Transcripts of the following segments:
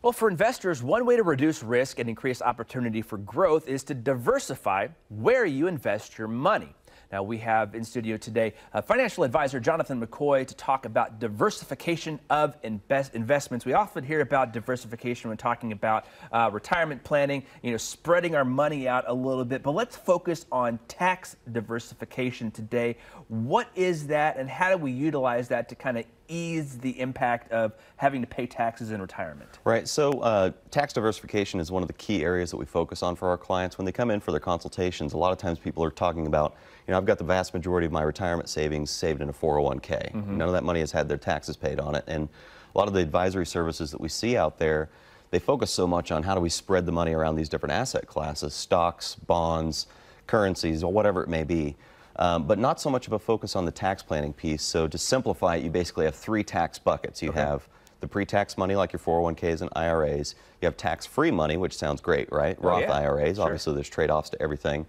Well, for investors, one way to reduce risk and increase opportunity for growth is to diversify where you invest your money. Now, we have in studio today financial advisor Jonathan McCoy to talk about diversification of investments. We often hear about diversification when talking about retirement planning, spreading our money out a little bit. But let's focus on tax diversification today. What is that, and how do we utilize that to kind of ease the impact of having to pay taxes in retirement? Right. So tax diversification is one of the key areas that we focus on for our clients. When they come in for their consultations, a lot of times people are talking about, I've got the vast majority of my retirement savings saved in a 401k. None of that money has had their taxes paid on it. And a lot of the advisory services that we see out there, they focus so much on how do we spread the money around these different asset classes, stocks, bonds, currencies, or whatever it may be. But not so much of a focus on the tax planning piece. So to simplify it, you basically have three tax buckets. You have the pre-tax money like your 401ks and IRAs. You have tax-free money, which sounds great, right? Roth IRAs, obviously there's trade-offs to everything.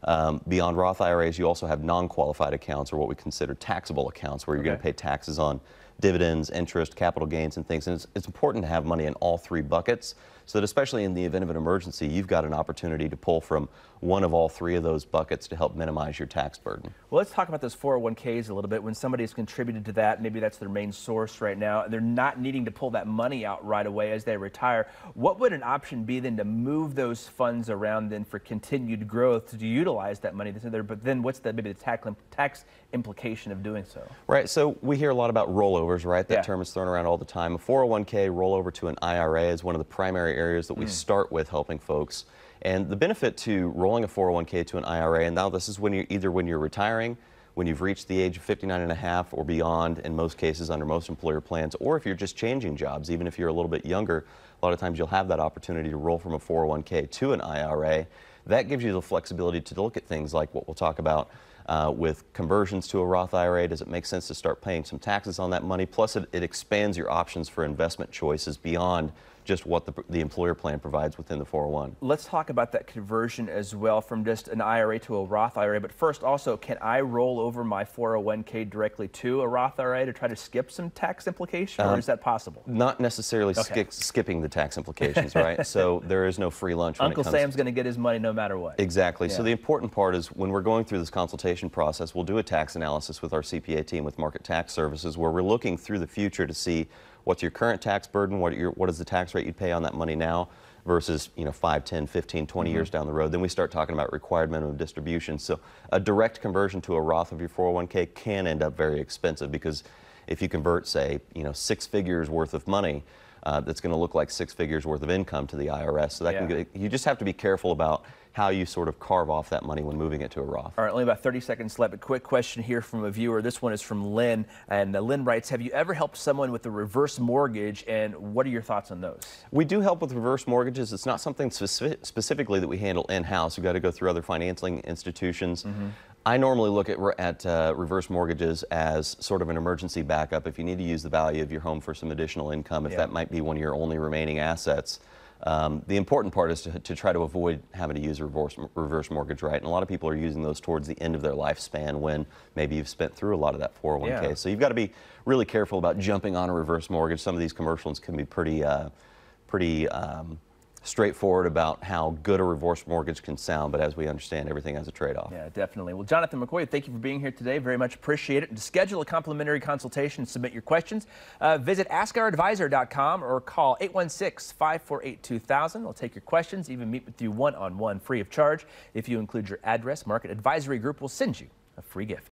Beyond Roth IRAs, you also have non-qualified accounts, or what we consider taxable accounts, where you're going to pay taxes on dividends, interest, capital gains, and things. And it's important to have money in all three buckets, so that especially in the event of an emergency, you've got an opportunity to pull from one of all three of those buckets to help minimize your tax burden. Well, let's talk about those 401ks a little bit. When somebody has contributed to that, maybe that's their main source right now, and they're not needing to pull that money out right away as they retire, what would an option be then to move those funds around then for continued growth to utilize that money that's in there? But then what's maybe the tax implication of doing so? Right, so we hear a lot about rollovers, right? That term is thrown around all the time. A 401k rollover to an IRA is one of the primary areas that we start with helping folks. And the benefit to rolling a 401k to an IRA, and now this is when you're retiring, when you've reached the age of 59 and a half or beyond, in most cases under most employer plans, or if you're just changing jobs, even if you're a little bit younger, a lot of times you'll have that opportunity to roll from a 401k to an IRA. That gives you the flexibility to look at things like what we'll talk about with conversions to a Roth IRA. Does it make sense to start paying some taxes on that money? Plus, it expands your options for investment choices beyond just what the employer plan provides within the 401. Let's talk about that conversion as well from just an IRA to a Roth IRA. But first, also, can I roll over my 401k directly to a Roth IRA to try to skip some tax implication, or is that possible? Not necessarily skipping the tax implications, right? So there is no free lunch when Uncle Sam's going to get his money no matter what. Exactly. So the important part is when we're going through this consultation process, we'll do a tax analysis with our CPA team with Market Tax Services, where we're looking through the future to see what's your current tax burden, what is the tax rate you'd pay on that money now versus 5, 10, 15, 20 years down the road. Then we start talking about required minimum distribution. So a direct conversion to a Roth of your 401k can end up very expensive, because if you convert, say, 6 figures worth of money, that's going to look like 6 figures worth of income to the IRS. So that you just have to be careful about how you sort of carve off that money when moving it to a Roth. All right, only about 30 seconds left. A quick question here from a viewer. This one is from Lynn, and Lynn writes, have you ever helped someone with a reverse mortgage, and what are your thoughts on those? We do help with reverse mortgages. It's not something specifically that we handle in-house. We've got to go through other financing institutions. I normally look at reverse mortgages as sort of an emergency backup if you need to use the value of your home for some additional income, if that might be one of your only remaining assets. The important part is to try to avoid having to use a reverse mortgage, right? And a lot of people are using those towards the end of their lifespan when maybe you've spent through a lot of that 401k. So you've got to be really careful about jumping on a reverse mortgage. Some of these commercials can be pretty straightforward about how good a reverse mortgage can sound, but as we understand, everything has a trade-off. Yeah, definitely. Well, Jonathan McCoy, thank you for being here today. Very much appreciate it. And to schedule a complimentary consultation and submit your questions, visit askourdvisor.com or call 816-548-2000. We'll take your questions, even meet with you one-on-one free of charge. If you include your address, Market Advisory Group will send you a free gift.